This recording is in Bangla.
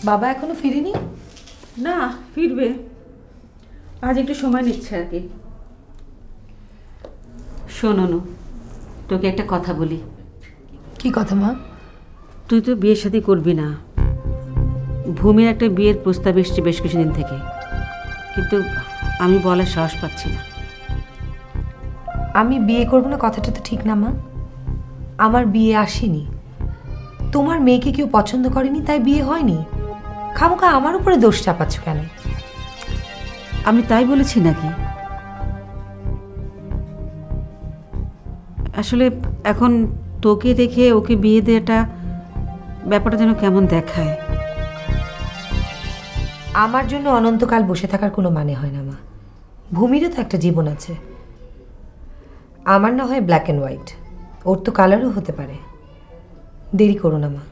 বাবা এখনো ফিরেনি? না, ফিরবে, আজ একটু সময় নিচ্ছে আর কি। শোন অনু, তোকে একটা কথা বলি। কি কথা মা? তুই তো বিয়ের শাদী করবি না। ভূমির একটা বিয়ের প্রস্তাব এসছে বেশ কিছুদিন থেকে, কিন্তু আমি বলার সাহস পাচ্ছি না। আমি বিয়ে করবো না কথাটা তো ঠিক না মা। আমার বিয়ে আসেনি, তোমার মেয়েকে কেউ পছন্দ করেনি তাই বিয়ে হয়নি। খামোখা আমার উপরে দোষ চাপাচ্ছ কেন? আমি তাই বলেছি নাকি? আসলে এখন তোকে দেখে ওকে বিয়ে দেওয়াটা ব্যাপারটা যেন কেমন দেখায়। আমার জন্য অনন্তকাল বসে থাকার কোনো মানে হয় না মা। ভূমিরও তো একটা জীবন আছে। আমার না হয় ব্ল্যাক অ্যান্ড হোয়াইট, ওর তো কালারও হতে পারে। দেরি করো না মা।